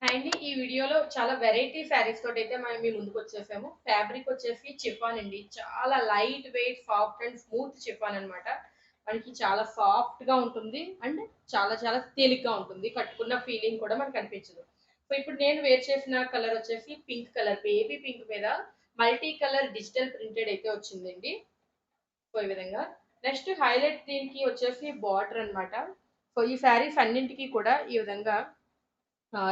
And ఈ వీడియోలో చాలా వెరైటీ శారీస్ తోటైతే మనం మీ ముందుకొచ్చేసాము. ఫ్యాబ్రిక్ వచ్చేసి చిఫాన్ అండి. చాలా light weight, soft and smooth chiffon అన్నమాట. మనకి చాలా సాఫ్ట్‌గా ఉంటుంది. అండ్ చాలా చాలా తేలిగ్గా ఉంటుంది. కట్టుకున్న ఫీలింగ్ కూడా మనకు అనిపించదు. సో, ఇప్పుడు నేను వేర్ చేసిన కలర్ వచ్చేసి పింక్ కలర్. బేబీ పింక్ మీద మల్టీ కలర్ డిజిటల్ ప్రింటెడ్ అయితే వచ్చిందండి. సో, ఈ విధంగా. నెక్స్ట్ హైలైట్ దీనికి వచ్చేసి బార్డర్ అన్నమాట. సో, ఈ శారీస్ అన్నింటికి కూడా ఈ విధంగా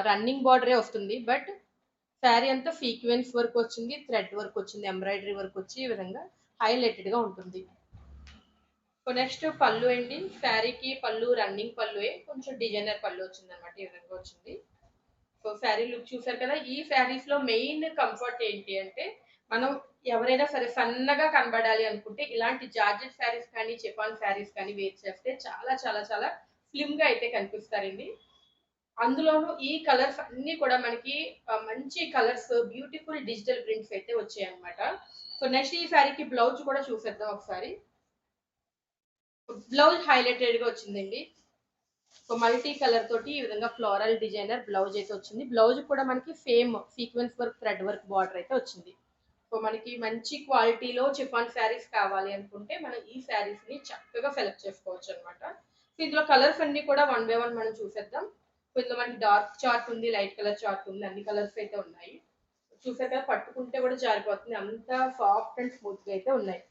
రన్నింగ్ బార్డరే వస్తుంది. బట్ శారీ అంతా సీక్వెన్స్ వర్క్ వచ్చింది, థ్రెడ్ వర్క్ వచ్చింది, ఎంబ్రాయిడరీ వర్క్ వచ్చి ఈ విధంగా హైలైటెడ్‌గా ఉంటుంది. సో, నెక్స్ట్ పళ్ళు అండి. శారీకి పళ్ళు రన్నింగ్ పళ్ళుయే. కొంచెం డిజైనర్ పళ్ళు వచ్చిందనమాట. ఈ విధంగా వచ్చింది. సో, శారీ లుక్ చూసారు కదా! ఈ శారీస్‌లో మెయిన్ కంఫర్ట్ ఏంటి అంటే, మనం ఎవరైనా సరే సన్నగా కనబడాలి అనుకుంటే, ఇలాంటి జార్జెట్ శారీస్ కానీ, చిఫాన్ శారీస్ కానీ వేర్ చేస్తే చాలా చాలా చాలా స్లిమ్‌గా అయితే కనిపిస్తారండి. అందులోనూ ఈ కలర్స్ అన్నీ కూడా మనకి మంచి కలర్స్, బ్యూటిఫుల్ డిజిటల్ ప్రింట్స్ అయితే వచ్చాయన్నమాట. సో, నెక్స్ట్ ఈ శారీకి బ్లౌజ్ కూడా చూసేద్దాం ఒకసారి. బ్లౌజ్ హైలైటెడ్‌గా వచ్చిందండి. సో, మల్టీ కలర్ తోటి ఈ విధంగా ఫ్లోరల్ డిజైనర్ బ్లౌజ్ అయితే వచ్చింది. బ్లౌజ్ కూడా మనకి same sequence work, thread work border అయితే వచ్చింది. సో, మనకి మంచి క్వాలిటీలో చిఫాన్ శారీస్ కావాలి అనుకుంటే మనం ఈ శారీస్‌ని చక్కగా సెలెక్ట్ చేసుకోవచ్చనమాట. సో, ఇందులో కలర్స్ అన్నీ కూడా వన్ బై వన్ మనం చూసేద్దాం. సో, ఇందులో మనకి డార్క్ చార్ట్ ఉంది, లైట్ కలర్ చార్ట్ ఉంది. అన్ని కలర్స్ అయితే ఉన్నాయి. చూసారు కదా! పట్టుకుంటే కూడా జారిపోతుంది. అంత సాఫ్ట్ అండ్ స్మూత్‌గా అయితే ఉన్నాయి.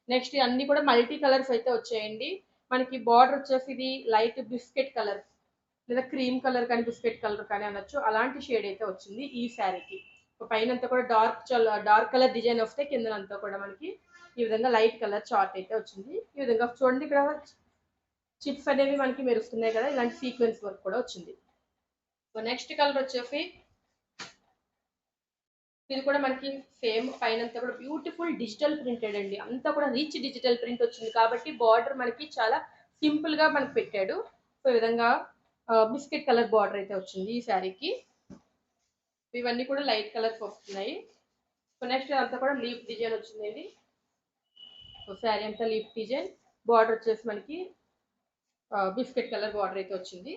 నెక్స్ట్ అన్నీ కూడా మల్టీ కలర్స్ అయితే వచ్చాయండి. మనకి బార్డర్ వచ్చేసి ఇది లైట్ బిస్కెట్ కలర్ లేదా క్రీమ్ కలర్ కానీ, బిస్కెట్ కలర్ కానీ అనొచ్చు. అలాంటి షేడ్ అయితే వచ్చింది ఈ శారీకి. పైనంతా కూడా డార్క్ కలర్ డిజైన్ వస్తే కిందనంతా కూడా మనకి ఈ విధంగా లైట్ కలర్ చార్ట్ అయితే వచ్చింది. ఈ విధంగా చూడండి ఇక్కడ చిప్స్ అనేవి మనకి మెరుస్తున్నాయి కదా! ఇలాంటి సీక్వెన్స్ వర్క్ కూడా వచ్చింది. సో, నెక్స్ట్ కలర్ వచ్చేసి ఇది కూడా మనకి సేమ్ పైనంతా కూడా బ్యూటిఫుల్ డిజిటల్ ప్రింటెడ్ అండి. అంతా కూడా రిచ్ డిజిటల్ ప్రింట్ వచ్చింది కాబట్టి బార్డర్ మనకి చాలా సింపుల్ గా మనకి పెట్టాడు. సో, ఈ విధంగా బిస్కెట్ కలర్ బార్డర్ అయితే వచ్చింది ఈ శారీకి. ఇవన్నీ కూడా లైట్ కలర్స్ వస్తున్నాయి. సో, నెక్స్ట్ అంతా కూడా లీఫ్ డిజైన్ వచ్చిందండి. సో, శారీ అంతా లీఫ్ డిజైన్, బార్డర్ వచ్చేసి మనకి బిస్కెట్ కలర్ బార్డర్ అయితే వచ్చింది.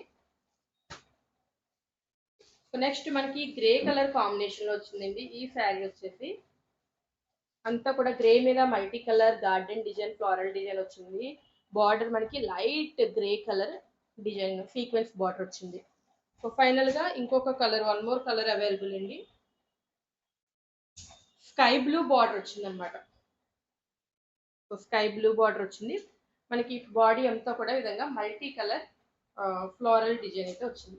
సో, నెక్స్ట్ మనకి గ్రే కలర్ కాంబినేషన్ లో వచ్చిందండి ఈ శారీ వచ్చేసి. అంతా కూడా గ్రే మీద multi colour garden design, floral design వచ్చింది. బార్డర్ మనకి light grey colour design sequence border వచ్చింది. సో, ఫైనల్ గా ఇంకొక colour, one more colour available అండి. స్కై బ్లూ బార్డర్ వచ్చింది అనమాట. సో, స్కై బ్లూ బార్డర్ వచ్చింది. మనకి బాడీ అంతా కూడా ఈ విధంగా మల్టీ కలర్ ఫ్లోరల్ డిజైన్ అయితే వచ్చింది.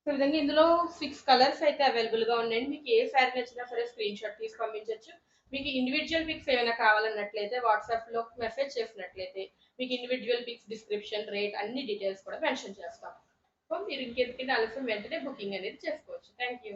సో, ఈ విధంగా ఇందులో 6 కలర్స్ అయితే అవైలబుల్ గా ఉన్నాయండి. మీకు ఏ శారీ నచ్చినా సరే స్క్రీన్ షాట్ తీసి పంపించొచ్చు. మీకు ఇండివిడ్యువల్ పిక్స్ ఏమైనా కావాలన్నట్లయితే వాట్సాప్ లో మెసేజ్ చేసినట్లయితే మీకు ఇండివిడ్యువల్ పిక్స్ డిస్క్రిప్షన్, రేట్ అన్ని డీటెయిల్స్ కూడా మెన్షన్ చేస్తాం. సో, మీరు ఇంకెందుకంటే ఆలస్యం వెంటనే బుకింగ్ అనేది చేసుకోవచ్చు. Thank you.